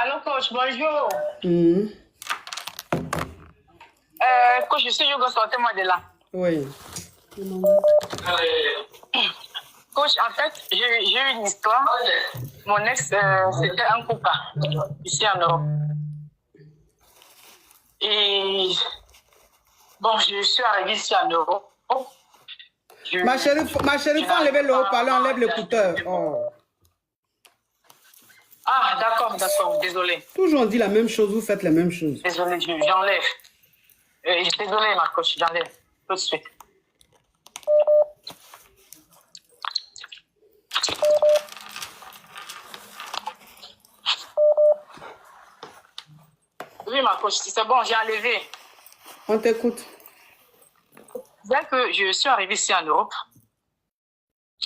Allô, coach, bonjour. Mhm. Coach, je suis Hugo, sortez-moi de là. Oui. Coach, en fait, j'ai eu une histoire. Mon ex, c'était un coca ici en Europe. Et bon, je suis arrivée ici en Europe. Ma chérie, faut enlever le haut-parleur, enlève l'écouteur. Oh. Ah, d'accord, désolé. Toujours on dit la même chose, vous faites la même chose. Désolé, j'enlève. Désolé, ma coach, j'enlève tout de suite. Oui, ma coach, c'est bon, j'ai enlevé. On t'écoute. Dès que je suis arrivée ici en Europe,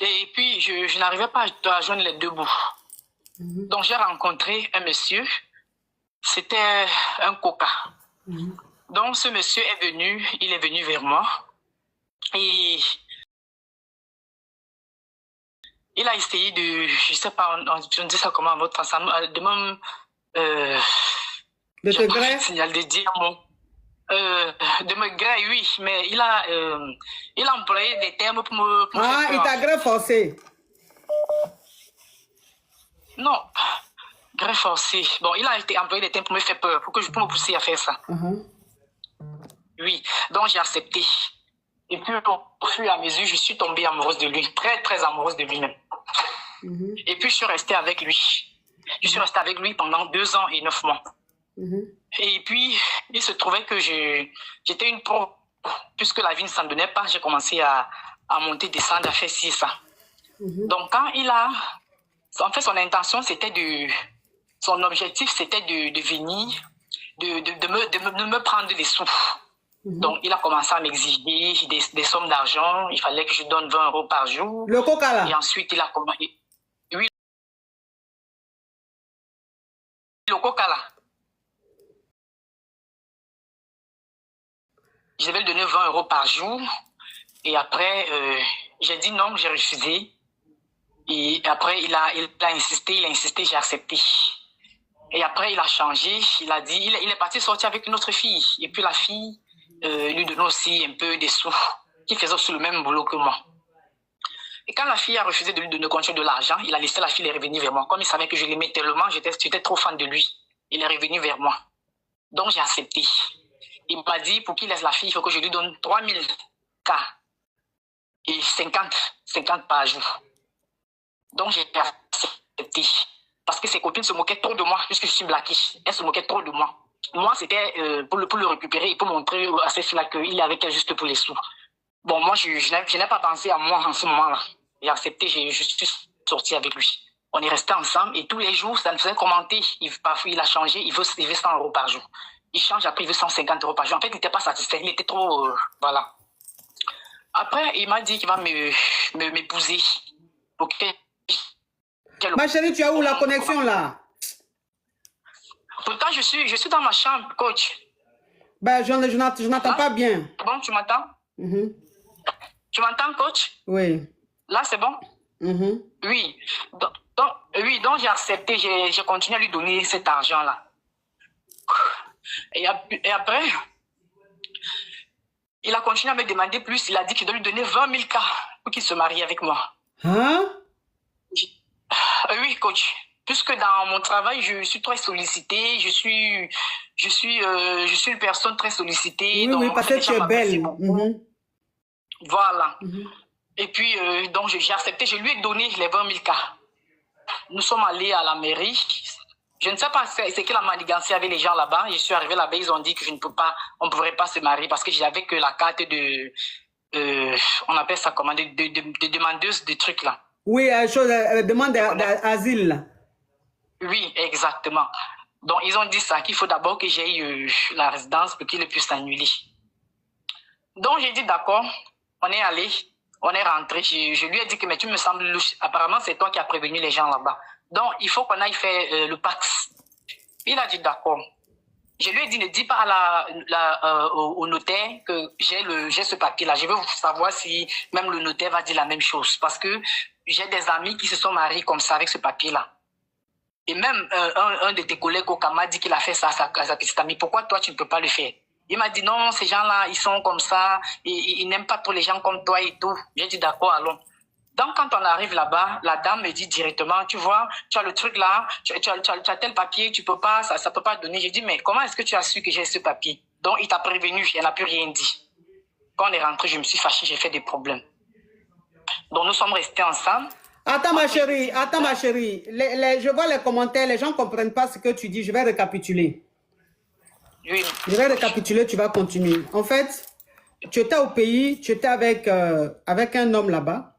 et puis je n'arrivais pas à joindre les deux bouts. Donc j'ai rencontré un monsieur, c'était un coca. Donc ce monsieur il est venu vers moi et il a essayé de, je sais pas, on dit ça comment votre ensemble, de même, De te gré? signal de dire mon, de me gré, oui, mais il a employé des termes pour me Ah, il t'a gré forcé. Non, gré forcé. Bon, il a été employé des termes pour me faire peur, pour me pousser à faire ça. Oui, donc j'ai accepté. Et puis, au fur et à mesure, je suis tombée amoureuse de lui, très, très amoureuse de lui-même. Et puis, je suis restée avec lui. Je suis restée avec lui pendant 2 ans et 9 mois. Et puis, il se trouvait que j'étais une pro. Puisque la vie ne s'en donnait pas, j'ai commencé à monter, descendre, à faire ci et ça. Donc, quand il a... En fait, son intention, c'était de... Son objectif, c'était de venir, de me prendre des sous. Donc, il a commencé à m'exiger des sommes d'argent. Il fallait que je donne 20 € par jour. Le coca là? Et ensuite, il a commencé... Oui, le coca là. Je devais lui donner 20 € par jour. Et après, j'ai dit non, j'ai refusé. Et après, il a insisté, j'ai accepté. Et après, il a changé. Il a dit, il est parti sortir avec une autre fille. Et puis la fille lui donnait aussi un peu des sous, qui faisait aussi le même boulot que moi. Et quand la fille a refusé de lui donner continuer de l'argent, il a laissé la fille revenir vers moi. Comme il savait que je l'aimais tellement, j'étais trop fan de lui. Il est revenu vers moi. Donc j'ai accepté. Il m'a dit, pour qu'il laisse la fille, il faut que je lui donne 3000 K et 50 par jour. Donc j'ai accepté. Parce que ses copines se moquaient trop de moi, puisque je suis blackish. Elles se moquaient trop de moi. Moi, c'était pour le récupérer et pour montrer à ces filles-là qu'il est avec elles juste pour les sous. Bon, moi, je n'ai pas pensé à moi en ce moment-là. J'ai accepté, je suis sortie avec lui. On est restés ensemble et tous les jours, ça me faisait commenter. Parfois, il a changé, il veut 100 € par jour. Il change, après, il veut 150 € par jour. En fait, il n'était pas satisfait, il était trop... voilà. Après, il m'a dit qu'il va m'épouser. Ok. Ma chérie, tu as où la connexion là? Pourtant, je suis dans ma chambre, coach. Ben, je n'entends pas bien. Bon, tu m'entends? Tu m'entends, coach? Oui. Là, c'est bon? Oui. Donc j'ai accepté, j'ai continué à lui donner cet argent-là. Et après, il a continué à me demander plus. Il a dit qu'il doit lui donner 20 000 K pour qu'il se marie avec moi. Hein? Oui, coach. Puisque dans mon travail, je suis très sollicitée. Je suis une personne très sollicitée. Oui, donc, oui, parce que tu es belle. Voilà. Et puis, donc, j'ai accepté. Je lui ai donné les 20 000 K. Nous sommes allés à la mairie. Je ne sais pas c'est quelle manigancé avec les gens là-bas. Je suis arrivé là-bas, ils ont dit que on ne pourrait pas se marier parce que j'avais que la carte de, on appelle ça comment, de demandeuse de trucs là. Oui, demande d'asile. Oui, exactement. Donc, ils ont dit ça, qu'il faut d'abord que j'aie la résidence pour qu'ils puissent annuler. Donc, j'ai dit d'accord, on est allé, on est rentré. Je lui ai dit que mais tu me sembles louche. Apparemment, c'est toi qui as prévenu les gens là-bas. Donc, il faut qu'on aille faire le Pax. Il a dit d'accord. Je lui ai dit, ne dis pas au notaire que j'ai ce papier-là. Je veux savoir si même le notaire va dire la même chose. Parce que j'ai des amis qui se sont mariés comme ça avec ce papier-là. Et même un de tes collègues au Kama m'a dit qu'il a fait ça à sa petite amie. Pourquoi toi, tu ne peux pas le faire? Il m'a dit non, ces gens-là, ils sont comme ça, ils n'aiment pas trop les gens comme toi et tout. J'ai dit d'accord, allons. Donc, quand on arrive là-bas, la dame me dit directement, tu vois, tu as le truc là, tu as tel papier, tu peux pas, ça peut pas donner. J'ai dit, mais comment est-ce que tu as su que j'ai ce papier? Donc, il t'a prévenu, elle n'a plus rien dit. Quand on est rentré, je me suis fâchée, j'ai fait des problèmes. Donc, nous sommes restés ensemble. Attends ma chérie, je vois les commentaires, les gens ne comprennent pas ce que tu dis, je vais récapituler. Oui. Je vais récapituler, tu vas continuer. En fait, tu étais au pays, tu étais avec un homme là-bas.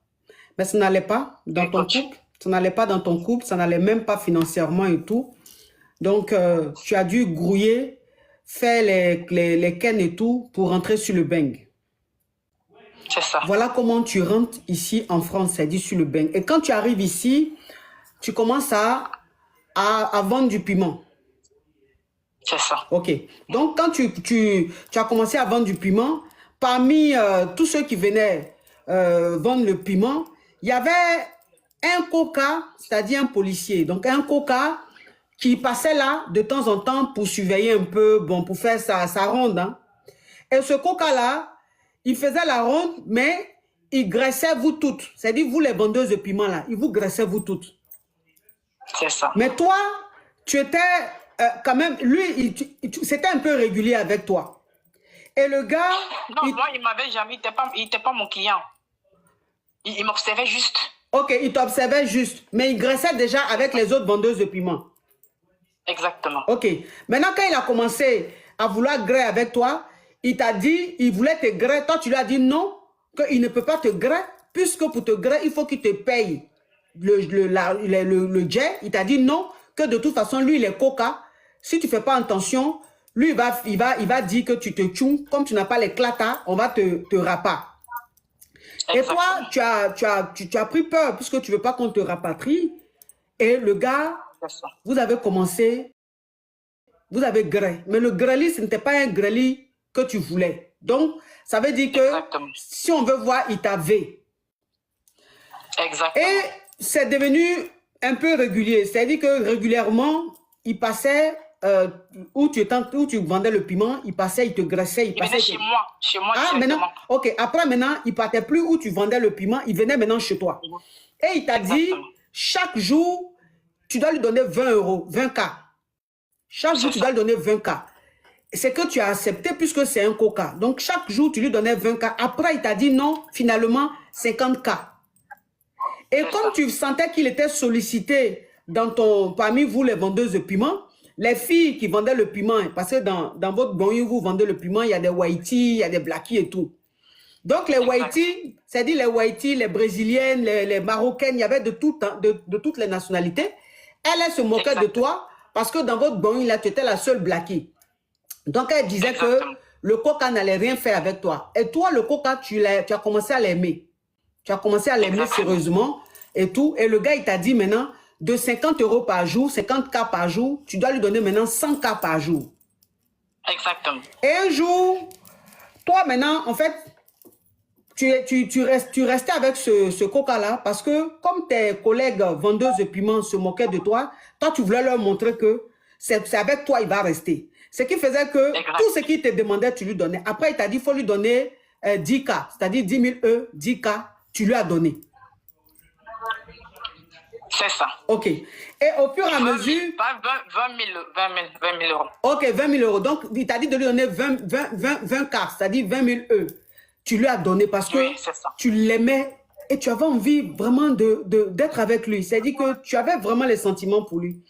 Mais ça n'allait pas dans ton couple. Ça n'allait pas dans ton couple. Ça n'allait même pas financièrement et tout. Donc, tu as dû grouiller, faire les ken et tout pour rentrer sur le beng. C'est ça. Voilà comment tu rentres ici en France, c'est dit sur le beng. Et quand tu arrives ici, tu commences à vendre du piment. C'est ça. Ok. Donc, quand tu as commencé à vendre du piment, parmi tous ceux qui venaient vendre le piment, il y avait un coca, c'est-à-dire un policier. Donc, un coca qui passait là de temps en temps pour surveiller un peu, bon, pour faire sa ronde. Hein. Et ce coca-là, il faisait la ronde, mais il graissait vous toutes. C'est-à-dire, vous les vendeuses de piment là, il vous graissait vous toutes. C'est ça. Mais toi, tu étais quand même, lui, c'était un peu régulier avec toi. Et le gars... Non, moi, il m'avait jamais, il n'était pas mon client. Il m'observait juste. Ok, il t'observait juste, mais il graissait déjà avec les autres vendeuses de piment. Exactement. Ok. Maintenant, quand il a commencé à vouloir griller avec toi, il t'a dit, il voulait te griller. Toi, tu lui as dit non, qu'il ne peut pas te griller, puisque pour te griller, il faut qu'il te paye le jet. Il t'a dit non, que de toute façon, lui, il est coca. Si tu ne fais pas attention, lui, il va dire que tu te tchoues. Comme tu n'as pas les clatas, on va te rapa. Et toi, tu as pris peur puisque tu ne veux pas qu'on te rapatrie. Et le gars, vous avez commencé, vous avez grillé. Mais le grêlis, ce n'était pas un grêlis que tu voulais. Donc, ça veut dire que si on veut voir, il t'avait. Exactement. Et c'est devenu un peu régulier. C'est-à-dire que régulièrement, il passait où tu vendais le piment, il passait, il te graissait. Il passait venait chez moi ah, maintenant, ok. Après, maintenant, il partait plus où tu vendais le piment, il venait maintenant chez toi. Et il t'a dit, chaque jour, tu dois lui donner 20 €, 20K. Chaque jour, tu dois lui donner 20K. C'est que tu as accepté puisque c'est un coca. Donc, chaque jour, tu lui donnais 20K. Après, il t'a dit non, finalement, 50K. Et comme tu sentais qu'il était sollicité parmi vous, les vendeuses de piment, les filles qui vendaient le piment, parce que dans votre banlieue, vous vendez le piment, il y a des Whitey, il y a des Blackies et tout. Donc, les Whitey, c'est-à-dire les Whitey, les Brésiliennes, les Marocaines, il y avait de toutes les nationalités. Elle se moquait de toi parce que dans votre banlieue, là, tu étais la seule Blackie. Donc, elle disait que le coca n'allait rien faire avec toi. Et toi, le coca, tu as commencé à l'aimer. Tu as commencé à l'aimer sérieusement et tout. Et le gars, il t'a dit maintenant, de 50 € par jour, 50K par jour, tu dois lui donner maintenant 100K par jour. Exactement. Et un jour, toi maintenant, en fait, tu restais avec ce coca-là parce que comme tes collègues vendeuses de piment se moquaient de toi, toi, tu voulais leur montrer que c'est avec toi il va rester. Ce qui faisait que tout ce qu'il te demandait, tu lui donnais. Après, il t'a dit qu'il faut lui donner 10K, c'est-à-dire 10 000 €, 10K, tu lui as donné. C'est ça. Ok. Et au fur et à mesure... 20 000 €. Ok, 20 000 €. Donc, il t'a dit de lui donner 20 cartes, c'est-à-dire 20 000 €. Tu lui as donné parce que tu l'aimais et tu avais envie vraiment d'être avec lui. C'est-à-dire que tu avais vraiment les sentiments pour lui.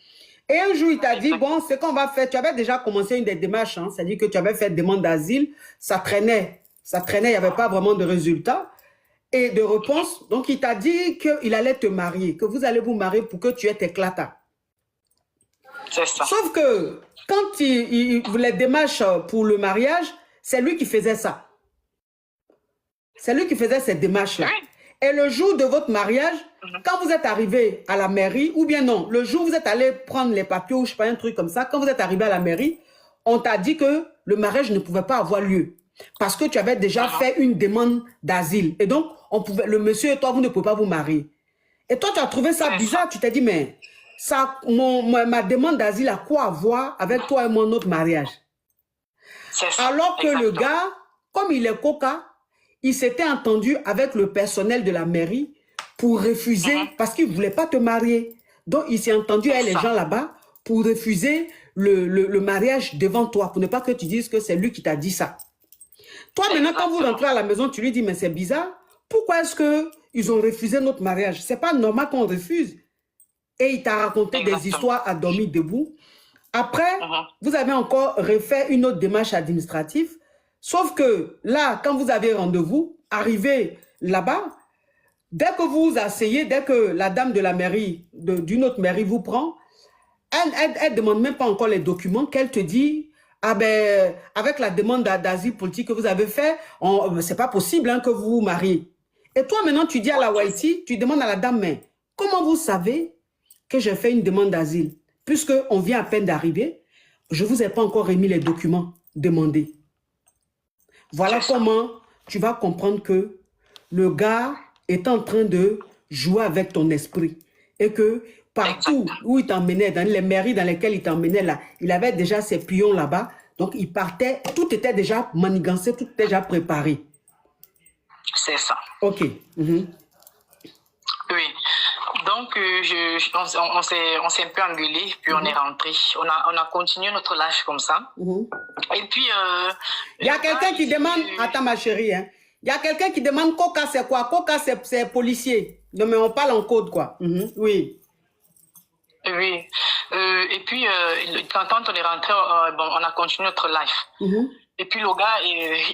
Et un jour, il t'a dit, bon, ce qu'on va faire, tu avais déjà commencé une des démarches, hein, c'est-à-dire que tu avais fait demande d'asile, ça traînait, il n'y avait pas vraiment de résultat et de réponse. Donc, il t'a dit qu'il allait te marier, que vous allez vous marier pour que tu aies tes clatas. C'est ça. Sauf que quand il les démarches pour le mariage, c'est lui qui faisait ça. C'est lui qui faisait cette démarche-là. Oui. Et le jour de votre mariage, quand vous êtes arrivé à la mairie, ou bien non, le jour où vous êtes allé prendre les papiers ou je sais pas, un truc comme ça, quand vous êtes arrivé à la mairie, on t'a dit que le mariage ne pouvait pas avoir lieu. Parce que tu avais déjà fait une demande d'asile. Et donc, le monsieur et toi, vous ne pouvez pas vous marier. Et toi, tu as trouvé ça bizarre. Tu t'es dit, mais ma demande d'asile a quoi à voir avec toi et mon autre mariage? Ça, alors que le gars, comme il est coca, il s'était entendu avec le personnel de la mairie pour refuser, parce qu'il ne voulait pas te marier. Donc, il s'est entendu avec les gens là-bas pour refuser le mariage devant toi, pour ne pas que tu dises que c'est lui qui t'a dit ça. Toi, maintenant, quand vous rentrez à la maison, tu lui dis, mais c'est bizarre, pourquoi est-ce qu'ils ont refusé notre mariage? C'est pas normal qu'on refuse. Et il t'a raconté des histoires à dormir debout. Après, vous avez encore refait une autre démarche administrative. Sauf que là, quand vous avez rendez-vous, arrivé là-bas, dès que vous vous asseyez, dès que la dame de la mairie, d'une autre mairie vous prend, elle ne demande même pas encore les documents, qu'elle te dit, ah ben, avec la demande d'asile politique que vous avez fait, c'est pas possible hein, que vous vous mariez. Et toi, maintenant, tu dis à la Waiti, tu demandes à la dame, mais comment vous savez que j'ai fait une demande d'asile? Puisqu'on vient à peine d'arriver, je ne vous ai pas encore remis les documents demandés. Voilà comment tu vas comprendre que le gars est en train de jouer avec ton esprit. Et que partout où il t'emmenait, dans les mairies dans lesquelles il t'emmenait là, il avait déjà ses pions là-bas. Donc il partait, tout était déjà manigancé, tout était déjà préparé. C'est ça. Ok. Oui. Donc, on s'est un peu engueulé, puis on est rentré. On a continué notre live comme ça. Et puis... il y a quelqu'un qui demande... Attends, ma chérie. Hein. Il y a quelqu'un qui demande Coca, c'est quoi? Coca, c'est policier. Non, mais on parle en code, quoi. Oui. Oui. Et puis, quand on est rentré, bon, on a continué notre live. Et puis, le gars,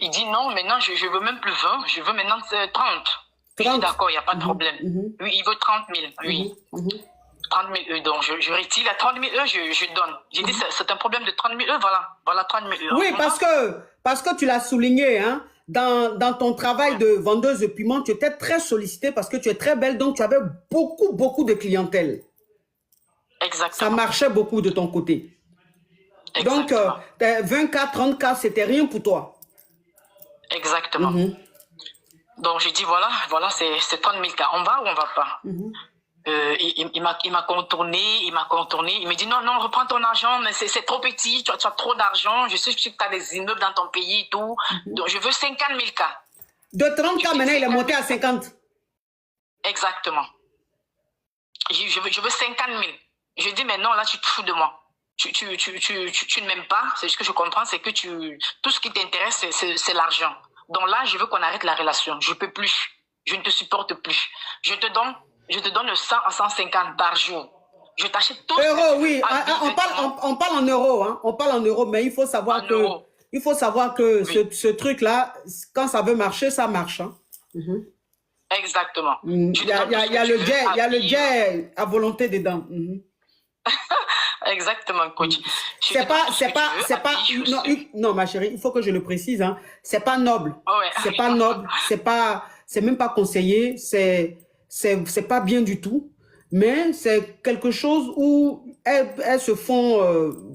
il dit non, maintenant, je veux même plus 20, je veux maintenant 30. Je dis d'accord, il n'y a pas de problème. Oui, il veut 30 000. Oui. 30 000 donc je retire les 30 000 je donne. J'ai dit, c'est un problème de 30 000 voilà 30 000 Oui, parce que tu l'as souligné, hein, dans ton travail de vendeuse de piment, tu étais très sollicitée parce que tu es très belle, donc tu avais beaucoup de clientèle. Exactement. Ça marchait beaucoup de ton côté. Exactement. Donc, 20K, 30K, c'était rien pour toi. Exactement. Donc, j'ai dit, voilà, c'est 30 000 cas. On va ou on va pas? Il m'a contourné, il me dit, non, reprends ton argent, mais c'est trop petit, tu as trop d'argent, je sais que tu as des immeubles dans ton pays et tout. Donc, je veux 50 000 cas. De 30 cas, maintenant, il est monté à 50. Exactement. Je veux 50 000. Je dis, mais non, là, tu te fous de moi. Tu ne m'aimes pas, c'est ce que je comprends, c'est que tout ce qui t'intéresse, c'est l'argent. Donc là, je veux qu'on arrête la relation. Je ne peux plus. Je ne te supporte plus. Je te donne 100 à 150 par jour. Je t'achète tout. Euros, oui. On parle en euros. Hein. On parle en euros, mais il faut savoir que oui. ce truc-là, quand ça veut marcher, ça marche. Hein. Exactement. Il y a le jet à volonté dedans. Exactement, coach. Non, ma chérie, il faut que je le précise. Hein. C'est pas noble. C'est pas noble. C'est même pas conseillé. C'est pas bien du tout. Mais c'est quelque chose où elles se font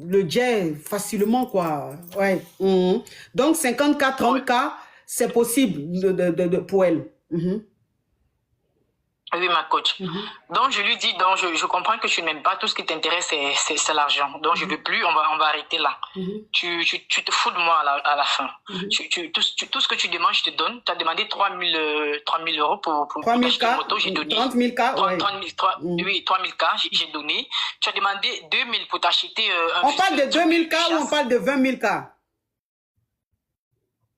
le jet facilement, quoi. Ouais. Donc 50K, 30K, c'est possible pour elles. Oui, ma coach. Donc, je lui dis, donc, je comprends que tu ne m'aimes pas. Tout ce qui t'intéresse, c'est l'argent. Donc, je ne veux plus, on va arrêter là. Tu te fous de moi à la fin. Tout ce que tu demandes, je te donne. Tu as demandé 3 000 euros pour acheter une moto, j'ai donné. 30 000 cas, oui, 3 000 cas, j'ai donné. Tu as demandé 2 000 pour t'acheter un... On parle de 2 000 cas ou on parle de 20 000 cas?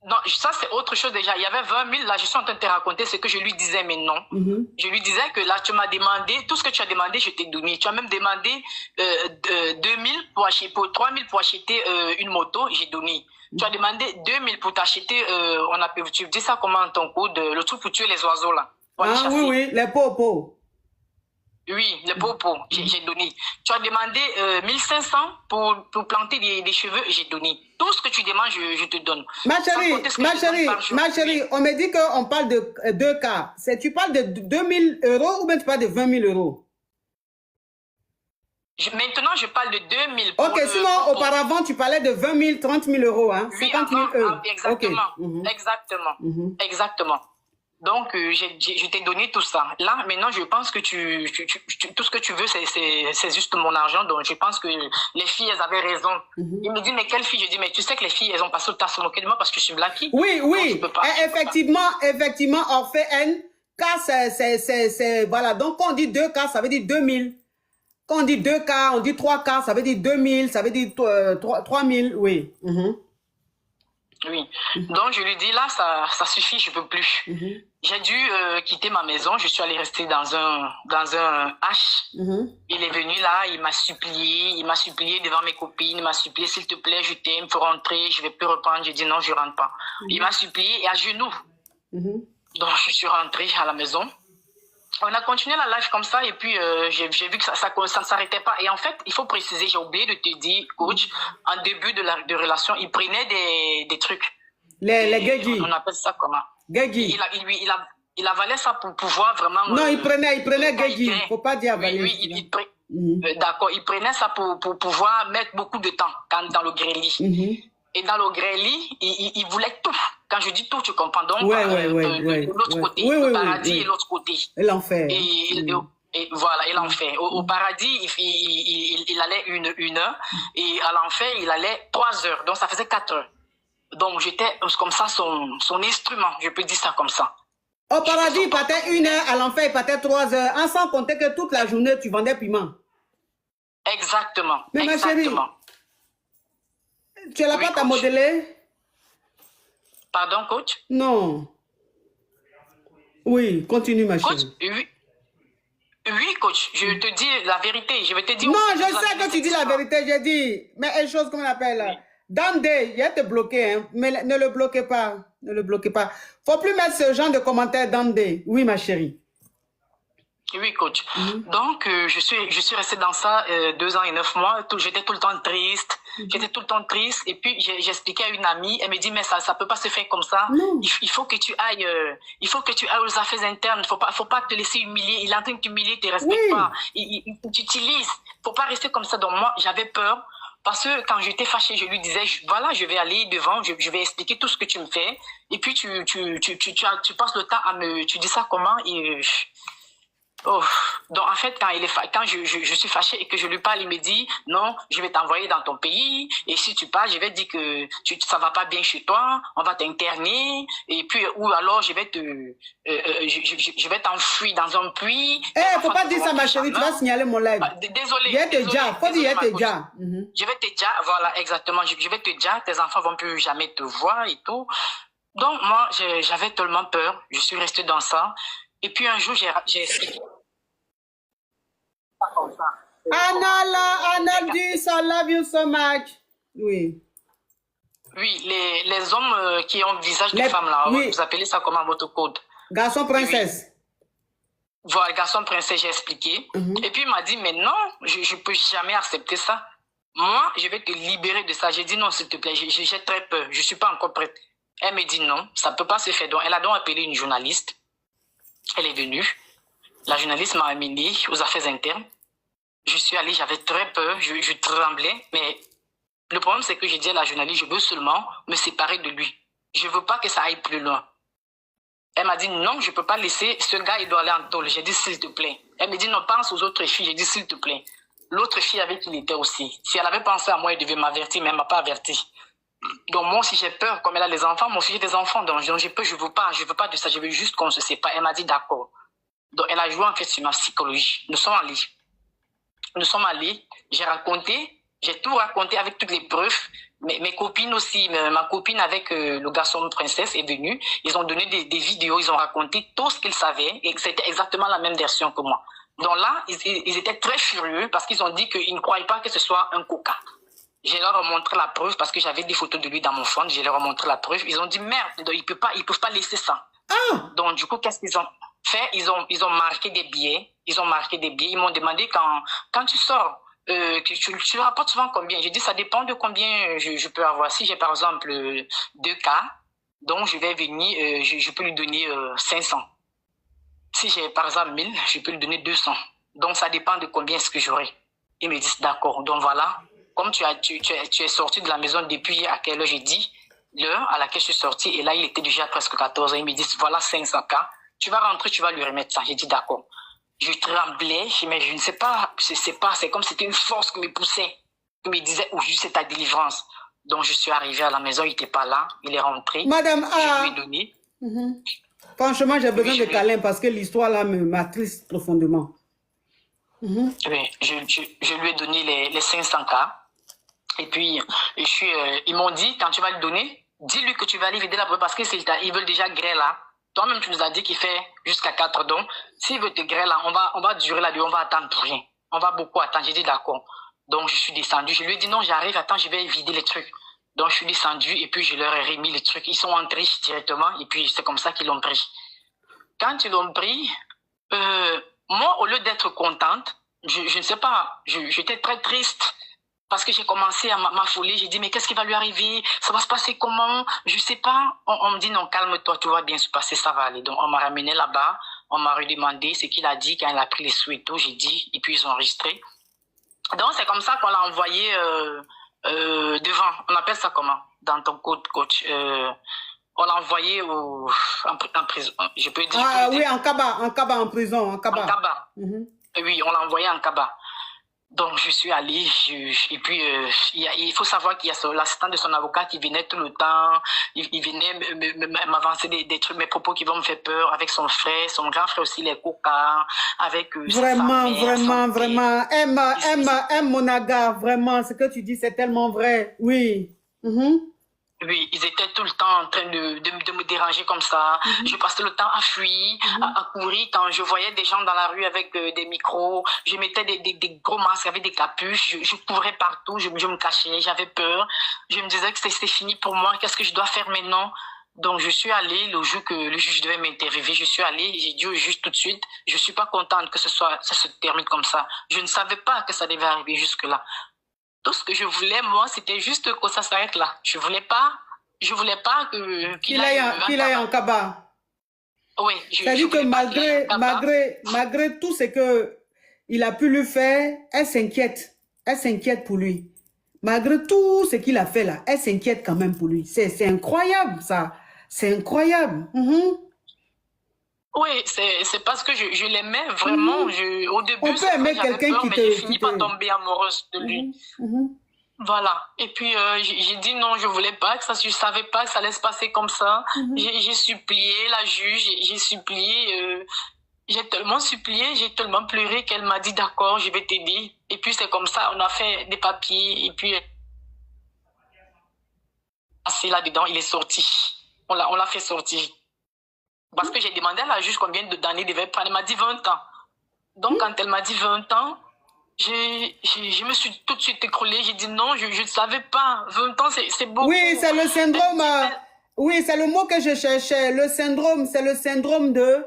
Non, ça c'est autre chose déjà. Il y avait 20 000, là je suis en train de te raconter ce que je lui disais, mais non. Je lui disais que là tu m'as demandé, tout ce que tu as demandé, je t'ai donné. Tu as même demandé 2 000 pour 3 000 pour acheter une moto, j'ai donné. Tu as demandé 2 000 pour t'acheter, tu dis ça comment en ton code, le truc pour tuer les oiseaux là. Oui, les popos. Oui, les popos, j'ai donné. Tu as demandé 1500 pour planter des cheveux, j'ai donné. Tout ce que tu demandes, je te donne. Ma chérie, on me dit qu'on parle de 2 cas. Tu parles de 2 000 euros ou bien tu parles de 20 000 euros? Maintenant, je parle de 2 000. Ok, sinon, auparavant, tu parlais de 20 000, 30 000 euros. Hein? Oui, 50 000 euros. Exactement. Okay. Exactement. Donc, je t'ai donné tout ça. Là, maintenant, je pense que tout ce que tu veux, c'est juste mon argent. Donc, je pense que les filles, elles avaient raison. Il me dit, mais quelle fille? Je dis, mais tu sais que les filles, elles ont passé le temps à se moquer de moi parce que je suis blacky. Oui, oui. Donc, je peux pas, Effectivement, Orphée N, K, c'est, voilà. Donc, quand on dit 2K, ça veut dire 2000. Quand on dit 2K, on dit 3K, ça veut dire 2000, ça veut dire 3000, oui. Oui. Donc, je lui dis, là, ça suffit, je peux plus. J'ai dû quitter ma maison. Je suis allée rester dans un H. Il est venu là, il m'a supplié devant mes copines, il m'a supplié, s'il te plaît, je t'aime, il faut rentrer, je vais plus reprendre. J'ai dit non, je rentre pas. Il m'a supplié et à genoux. Donc, je suis rentrée à la maison. On a continué la live comme ça et puis j'ai vu que ça ne s'arrêtait pas. Et en fait, il faut préciser, j'ai oublié de te dire, coach, en début de relation, il prenait des trucs. Les gagis. On appelle ça comment? Gagis. Il avalait ça pour pouvoir vraiment... Non, il prenait gagis. Il ne faut pas dire avaler. Oui, d'accord, il prenait ça pour pouvoir mettre beaucoup de temps dans le grêlis. Et dans le grêlis, il voulait tout. Quand je dis tout, tu comprends. Donc, l'autre côté, le paradis et l'autre côté. Et l'enfer. Et voilà, et l'enfer. Au paradis, il allait une heure. Et à l'enfer, il allait 3 heures. Donc, ça faisait 4 heures. Donc, j'étais comme ça son instrument. Je peux dire ça comme ça. Au paradis, il partait 1 heure. À l'enfer, il partait 3 heures. En sans compter que toute la journée, tu vendais piment. Exactement. Mais ma chérie, tu n'as pas ta modelée? Pardon, coach? Non. Oui, continue, ma chérie. Oui, coach, je te dis la vérité. Je vais te dire... Non, je sais que tu dis la vérité. J'ai dit, mais une chose qu'on appelle... Oui. Dande, il va te bloquer, hein, mais ne le bloquez pas. Ne le bloquez pas. Il ne faut plus mettre ce genre de commentaires, Dande. Oui, ma chérie. Oui, coach. Donc, je suis restée dans ça 2 ans et 9 mois. J'étais tout le temps triste. J'étais tout le temps triste. Et puis, j'expliquais à une amie. Elle me dit, mais ça peut pas se faire comme ça. Il faut que tu ailles aux affaires internes. Faut pas te laisser humilier. Il est en train de t'humilier, il te respecte pas. Il t'utilise. Faut pas rester comme ça. Donc, moi, j'avais peur. Parce que quand j'étais fâchée, je lui disais, voilà, je vais aller devant, je vais expliquer tout ce que tu me fais. Et puis, tu passes le temps tu dis ça comment? Oh. Donc en fait, quand je suis fâchée et que je lui parle, il me dit non, je vais t'envoyer dans ton pays et si tu pars, je vais dire que ça va pas bien chez toi, on va t'interner et puis ou alors je vais t'enfouir dans un puits. Faut pas dire ça ma chérie, tu vas signaler mon live. Désolé. Je vais te dire, faut dire je vais te dire. Je vais te dire, voilà exactement, je vais te dire, tes enfants vont plus jamais te voir et tout. Donc moi j'avais tellement peur, je suis restée dans ça. Et puis un jour, j'ai expliqué. Analdus, I love you so much. Oui. Oui, les hommes qui ont le visage de femme là, vous appelez ça comment votre code? Garçon princesse. Oui. Voilà, garçon princesse, j'ai expliqué. Et puis il m'a dit, mais non, je peux jamais accepter ça. Moi, je vais te libérer de ça. J'ai dit non, s'il te plaît, j'ai très peur, je suis pas encore prête. Elle me dit non, ça peut pas se faire. Donc elle a donc appelé une journaliste. Elle est venue. La journaliste m'a amenée aux affaires internes. Je suis allée, j'avais très peur, je tremblais. Mais le problème, c'est que j'ai dit à la journaliste, je veux seulement me séparer de lui. Je ne veux pas que ça aille plus loin. Elle m'a dit, non, je ne peux pas laisser, ce gars, il doit aller en tôle. J'ai dit, s'il te plaît. Elle me dit, non, pense aux autres filles. J'ai dit, s'il te plaît. L'autre fille avec qui il était aussi. Si elle avait pensé à moi, elle devait m'avertir, mais elle ne m'a pas averti. Donc moi aussi j'ai peur, comme elle a des enfants, moi aussi j'ai des enfants, donc je veux pas de ça, je veux juste qu'on se sépare. Elle m'a dit d'accord. Donc elle a joué en fait sur ma psychologie. Nous sommes allés, j'ai tout raconté avec toutes les preuves. Mes copines aussi, ma copine avec le garçon princesse est venue, ils ont donné des vidéos, ils ont raconté tout ce qu'ils savaient et c'était exactement la même version que moi. Donc là, ils étaient très furieux parce qu'ils ont dit qu'ils ne croyaient pas que ce soit un coca. Je leur ai montré la preuve parce que j'avais des photos de lui dans mon phone. Je leur ai montré la preuve. Ils ont dit merde, ils peuvent pas laisser ça. Donc du coup, qu'est-ce qu'ils ont fait? Ils ont marqué des billets. Ils m'ont demandé quand tu sors, tu rapportes souvent combien? J'ai dit ça dépend de combien je peux avoir. Si j'ai par exemple 2K, donc je vais venir, je peux lui donner 500. Si j'ai par exemple 1000, je peux lui donner 200. Donc ça dépend de combien est-ce que j'aurai. Ils me disent d'accord. Donc voilà. Comme tu es sorti de la maison depuis à quelle heure j'ai dit, l'heure à laquelle je suis sortie. Et là, il était déjà presque 14 h. Il me dit, voilà 500 K. Tu vas rentrer, tu vas lui remettre ça. J'ai dit, d'accord. Je tremblais, mais je ne sais pas, c'est comme si c'était une force qui me poussait. Qui me disait, aujourd'hui, c'est ta délivrance. Donc, je suis arrivée à la maison, il n'était pas là. Il est rentré. Madame A. Je lui ai donné. Franchement, j'ai besoin de câlin parce que l'histoire là m'attriste profondément. Oui, je lui ai donné les 500 K. Et puis, ils m'ont dit, quand tu vas le donner, dis-lui que tu vas aller vider la boîte parce qu'ils veulent déjà gré là. Toi-même, tu nous as dit qu'il fait jusqu'à 4 dons. S'il veut te gré là, on va durer là-dedans, on va attendre pour rien. On va beaucoup attendre. J'ai dit d'accord. Donc, je suis descendue. Je lui ai dit non, j'arrive, attends, je vais vider les trucs. Donc, je suis descendue et puis je leur ai remis les trucs. Ils sont entrés directement et puis c'est comme ça qu'ils l'ont pris. Quand ils l'ont pris, moi, au lieu d'être contente, je ne sais pas, j'étais très triste. Parce que j'ai commencé à m'affoler, j'ai dit, mais qu'est-ce qui va lui arriver? Ça va se passer comment? Je sais pas. On me dit, non, calme-toi, tout va bien se passer, ça va aller. Donc, on m'a ramené là-bas, on m'a redemandé ce qu'il a dit quand il a pris les sous et tout, j'ai dit, et puis ils ont enregistré. Donc, c'est comme ça qu'on l'a envoyé devant. On appelle ça comment? Dans ton code, coach. On l'a envoyé en prison. Je peux dire. Ah oui, en Kaba, en prison, en Kaba. En Kaba. Oui, on l'a envoyé en Kaba. Donc, je suis allée, et puis il faut savoir qu'il y a l'assistant de son avocat qui venait tout le temps, il venait m'avancer des trucs, mes propos qui vont me faire peur, avec son frère, son grand frère aussi, les coca, avec vraiment, vraiment, M. Monaga, vraiment, ce que tu dis, c'est tellement vrai, oui. Oui, ils étaient tout le temps en train de me déranger comme ça. Je passais le temps à fuir, à courir. Quand je voyais des gens dans la rue avec des micros, je mettais des gros masques avec des capuches. Je courais partout, je me cachais, j'avais peur. Je me disais que c'était fini pour moi. Qu'est-ce que je dois faire maintenant? Donc, je suis allée le jour que le juge devait m'interviewer. Je suis allée, j'ai dit au juge tout de suite, je suis pas contente que ça se termine comme ça. Je ne savais pas que ça devait arriver jusque-là. Tout ce que je voulais, moi, c'était juste que ça s'arrête là. Je voulais pas qu'il aille en Kaba. Oui. C'est-à-dire que malgré tout ce que il a pu lui faire, elle s'inquiète. Elle s'inquiète pour lui. Malgré tout ce qu'il a fait là, elle s'inquiète quand même pour lui. C'est incroyable, ça. C'est incroyable. Oui, c'est parce que je l'aimais vraiment. Au début, on peut aimer quelqu'un qui te... j'ai fini par tomber amoureuse de lui. Voilà. Et puis, j'ai dit non, je voulais pas que ça, je savais pas que ça allait se passer comme ça. J'ai supplié la juge, j'ai supplié, j'ai tellement supplié, j'ai tellement pleuré qu'elle m'a dit d'accord, je vais t'aider. Et puis, c'est comme ça, on a fait des papiers et puis, assez là-dedans, il est sorti. On l'a fait sortir. Parce que j'ai demandé à la juge combien d'années il devait prendre. Elle m'a dit 20 ans. Donc, quand elle m'a dit 20 ans, je me suis tout de suite écroulée. J'ai dit non, je ne savais pas. 20 ans, c'est beaucoup. Oui, c'est le syndrome. Oui, c'est le mot que je cherchais. Le syndrome, c'est le syndrome de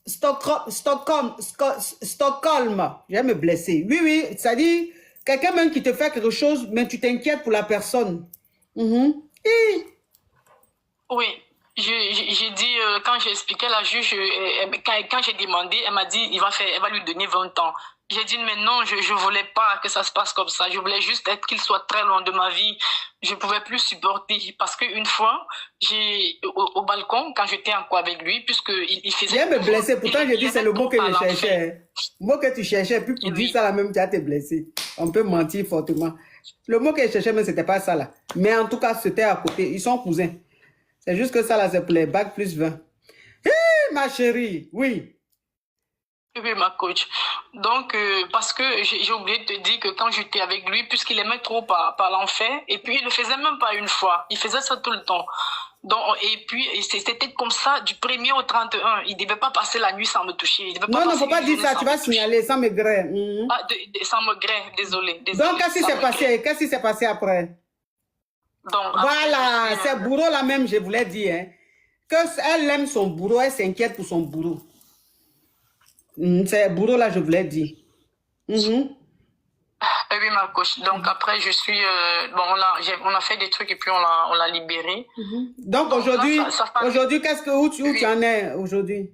Stockholm. Je vais me blesser. Oui, c'est-à-dire, quelqu'un même qui te fait quelque chose, mais tu t'inquiètes pour la personne. Oui. J'ai dit, quand j'ai expliqué à la juge, quand j'ai demandé, elle m'a dit, elle va lui donner 20 ans. J'ai dit, mais non, je ne voulais pas que ça se passe comme ça. Je voulais juste qu'il soit très loin de ma vie. Je ne pouvais plus supporter. Parce qu'une fois, au balcon, quand j'étais en quoi avec lui, puisqu'il faisait... Viens me blesser. Pourtant, je dis, c'est le mot que je cherchais. Le mot que tu cherchais, puis pour dire ça, là même, tu as été blessé. On peut mentir fortement. Le mot que je cherchais, mais ce n'était pas ça, là. Mais en tout cas, c'était à côté. Ils sont cousins. C'est juste que ça, là, c'est pour les bacs plus 20. Hé, ma chérie, oui. Oui, ma coach. Donc, parce que j'ai oublié de te dire que quand j'étais avec lui, puisqu'il aimait trop parler en fait, et puis il le faisait même pas une fois. Il faisait ça tout le temps. Donc, et puis, c'était comme ça, du 1er au 31. Il ne devait pas passer la nuit sans me toucher. Il devait pas non, il ne faut pas dire ça. Tu vas signaler sans me gré. Sans me gré, désolé. Donc, qu'est-ce qui s'est passé? Qu'est-ce qui s'est passé après? Donc, voilà, c'est bourreau là même, je voulais dire. Hein, qu'elle aime son bourreau, elle s'inquiète pour son bourreau. C'est bourreau là, je voulais dire. Oui, ma coach. Donc après, je suis... bon, on a fait des trucs et puis on l'a libéré. Donc aujourd'hui, où tu en es aujourd'hui?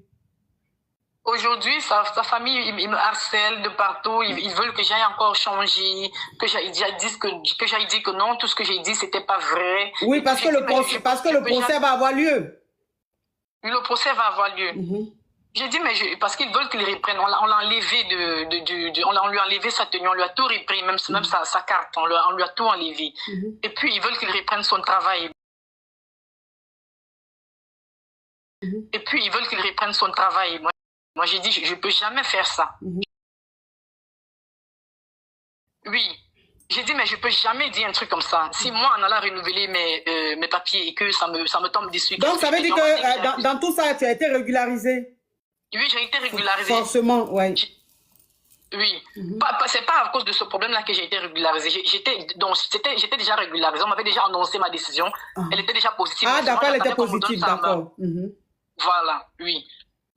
Aujourd'hui, sa famille, il me harcèle de partout. Ils veulent que j'aille encore changer, que j'aille dire que non, tout ce que j'ai dit, c'était pas vrai. Oui, parce que le procès va avoir lieu. Le procès va avoir lieu. J'ai dit, mais parce qu'ils veulent qu'il reprenne. On l'a enlevé on lui a enlevé sa tenue, on lui a tout repris, même sa carte, on lui a tout enlevé. Et puis, ils veulent qu'il reprenne son travail. Et puis, ils veulent qu'il reprenne son travail. Moi, j'ai dit, je ne peux jamais faire ça. Oui. J'ai dit, mais je ne peux jamais dire un truc comme ça. Si moi, en allant renouveler mes papiers et que ça me tombe dessus. Donc, ça veut dire que dans tout ça, tu as été régularisé? Oui, j'ai été régularisé. Forcément, oui. Oui. C'est pas à cause de ce problème-là que j'ai été régularisé. J'étais déjà régularisé. On m'avait déjà annoncé ma décision. Elle était déjà positive. Ah, d'accord, elle était positive, d'accord. Voilà, oui.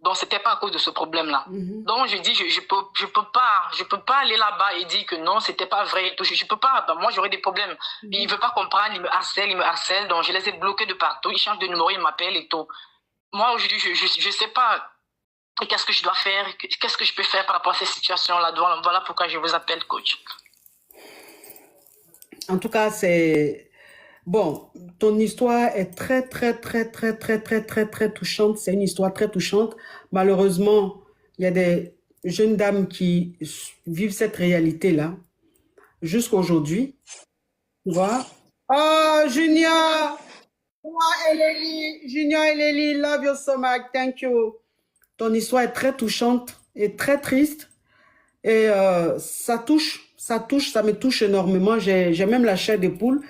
Donc, c'était pas à cause de ce problème-là. Donc, je dis, je peux pas aller là-bas et dire que non, c'était pas vrai. Je peux pas. Ben, moi, j'aurais des problèmes. Il veut pas comprendre, il me harcèle. Donc, je les ai bloqués de partout. Ils changent de numéro, ils m'appellent et tout. Moi, aujourd'hui, je sais pas qu'est-ce que je dois faire, qu'est-ce que je peux faire par rapport à ces situations-là. Voilà pourquoi je vous appelle, coach. En tout cas, c'est... Bon, ton histoire est très touchante. C'est une histoire très touchante. Malheureusement, il y a des jeunes dames qui vivent cette réalité-là jusqu'à aujourd'hui. Tu vois? Oh, Junior! Junior Eleli, love you so much. Thank you. Ton histoire est très touchante et très triste. Et ça me touche énormément. J'ai même la chair de poule.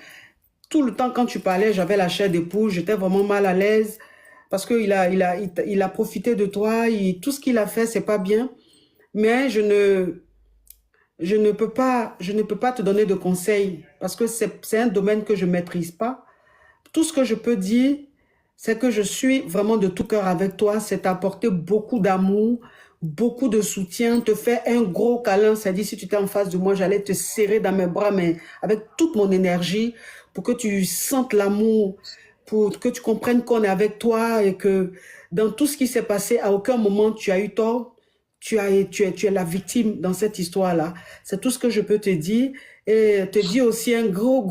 Tout le temps, quand tu parlais, j'avais la chair de poule. J'étais vraiment mal à l'aise parce qu'il a profité de toi. Tout ce qu'il a fait, c'est pas bien. Mais je ne peux pas te donner de conseils parce que c'est un domaine que je maîtrise pas. Tout ce que je peux dire, c'est que je suis vraiment de tout cœur avec toi. C'est t'apporter beaucoup d'amour, beaucoup de soutien, te faire un gros câlin. C'est-à-dire, si tu étais en face de moi, j'allais te serrer dans mes bras, mais avec toute mon énergie, pour que tu sentes l'amour, pour que tu comprennes qu'on est avec toi et que dans tout ce qui s'est passé, à aucun moment tu as eu tort. Tu es la victime dans cette histoire-là. C'est tout ce que je peux te dire. Et te dire aussi un gros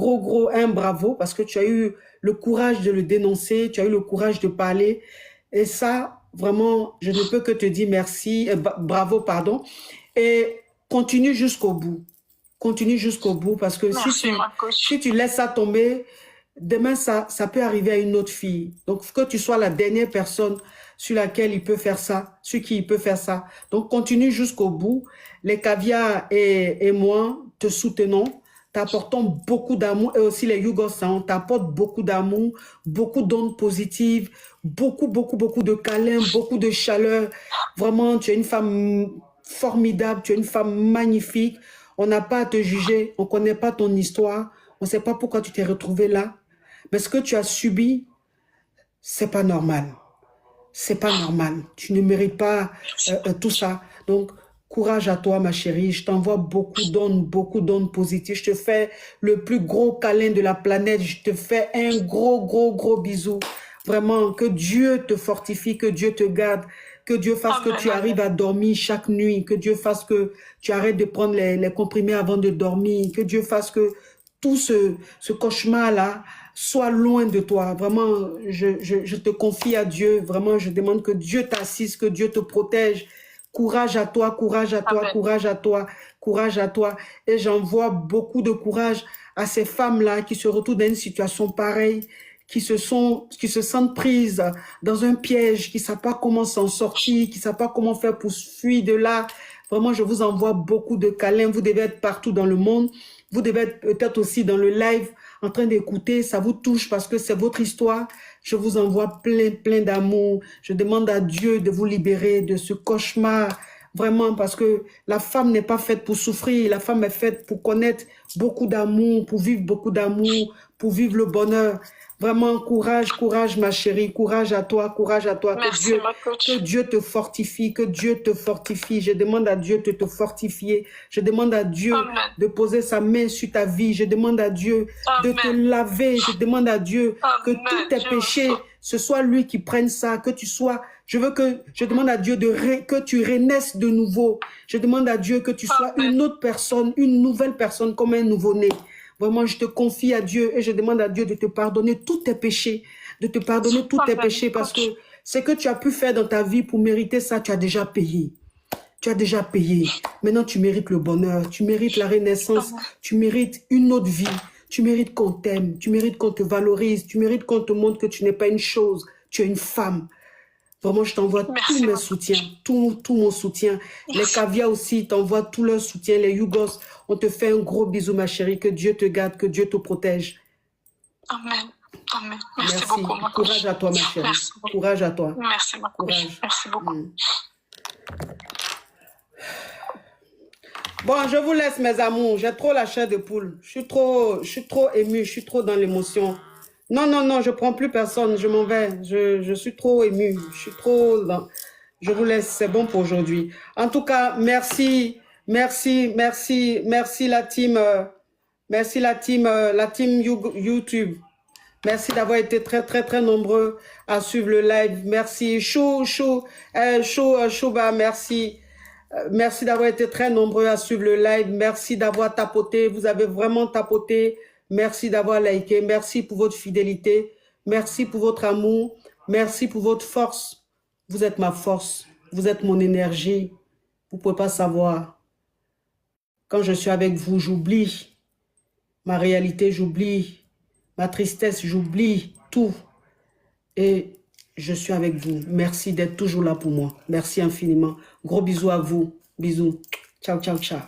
bravo parce que tu as eu le courage de le dénoncer, tu as eu le courage de parler. Et ça, vraiment, je ne peux que te dire merci, bravo, pardon. Et continue jusqu'au bout. Continue jusqu'au bout parce que si tu laisses ça tomber, demain, ça peut arriver à une autre fille. Donc, que tu sois la dernière personne sur laquelle il peut faire ça, sur qui il peut faire ça. Donc, continue jusqu'au bout. Les caviars et moi te soutenons, t'apportons beaucoup d'amour et aussi les Yougoslavs t'apportent beaucoup d'amour, beaucoup d'ondes positives, beaucoup de câlins, beaucoup de chaleur. Vraiment, tu es une femme formidable, tu es une femme magnifique. On n'a pas à te juger, on ne connaît pas ton histoire, on ne sait pas pourquoi tu t'es retrouvée là. Mais ce que tu as subi, c'est pas normal. C'est pas normal. Tu ne mérites pas tout ça. Donc, courage à toi, ma chérie. Je t'envoie beaucoup d'ondes positives. Je te fais le plus gros câlin de la planète. Je te fais un gros bisou. Vraiment, que Dieu te fortifie, que Dieu te garde, que Dieu fasse que tu arrives à dormir chaque nuit, que Dieu fasse que tu arrêtes de prendre les comprimés avant de dormir, que Dieu fasse que tout ce cauchemar-là soit loin de toi. Vraiment, je te confie à Dieu. Vraiment, je demande que Dieu t'assiste, que Dieu te protège. Courage à toi, courage à toi, courage à toi, courage à toi. Et j'envoie beaucoup de courage à ces femmes-là qui se retrouvent dans une situation pareille, qui se sentent prises dans un piège, qui ne savent pas comment s'en sortir, qui ne savent pas comment faire pour fuir de là. Vraiment, je vous envoie beaucoup de câlins. Vous devez être partout dans le monde. Vous devez être peut-être aussi dans le live en train d'écouter. Ça vous touche parce que c'est votre histoire. Je vous envoie plein d'amour. Je demande à Dieu de vous libérer de ce cauchemar. Vraiment, parce que la femme n'est pas faite pour souffrir. La femme est faite pour connaître beaucoup d'amour, pour vivre beaucoup d'amour, pour vivre le bonheur. Vraiment, courage, courage, ma chérie. Courage à toi, courage à toi. Merci, ma coach. Que Dieu te fortifie, que Dieu te fortifie. Je demande à Dieu de te fortifier. Je demande à Dieu de poser sa main sur ta vie. Je demande à Dieu de te laver. Je demande à Dieu que tous tes péchés, ce soit lui qui prenne ça, que tu sois... Je demande à Dieu que tu renaisses de nouveau. Je demande à Dieu que tu sois une autre personne, une nouvelle personne, comme un nouveau-né. Vraiment, je te confie à Dieu et je demande à Dieu de te pardonner tous tes péchés, de te pardonner tous tes péchés parce que ce que tu as pu faire dans ta vie pour mériter ça, tu as déjà payé. Tu as déjà payé. Maintenant, tu mérites le bonheur, tu mérites la renaissance, tu mérites une autre vie, tu mérites qu'on t'aime, tu mérites qu'on te valorise, tu mérites qu'on te montre que tu n'es pas une chose, tu es une femme. Vraiment, je t'envoie tous mes soutiens, tout mon soutien. Les caviars aussi t'envoient tout leur soutien. Les Yougos, on te fait un gros bisou, ma chérie. Que Dieu te garde, que Dieu te protège. Amen. Amen. Merci beaucoup, ma coach. Courage à toi, ma chérie. Courage à toi. Merci, ma coach. Merci beaucoup. Bon, je vous laisse, mes amours. J'ai trop la chair de poule. Je suis trop émue. Je suis trop dans l'émotion. Non, non, non, je ne prends plus personne, je m'en vais. Je suis trop émue, je suis trop... Je vous laisse, c'est bon pour aujourd'hui. En tout cas, merci la team, la team YouTube. Merci d'avoir été très nombreux à suivre le live. Merci, Chouba, merci. Merci d'avoir été très nombreux à suivre le live. Merci d'avoir tapoté, vous avez vraiment tapoté. Merci d'avoir liké, merci pour votre fidélité, merci pour votre amour, merci pour votre force. Vous êtes ma force, vous êtes mon énergie. Vous ne pouvez pas savoir. Quand je suis avec vous, j'oublie ma réalité, j'oublie ma tristesse, j'oublie tout. Et je suis avec vous. Merci d'être toujours là pour moi. Merci infiniment. Gros bisous à vous. Bisous. Ciao, ciao, ciao.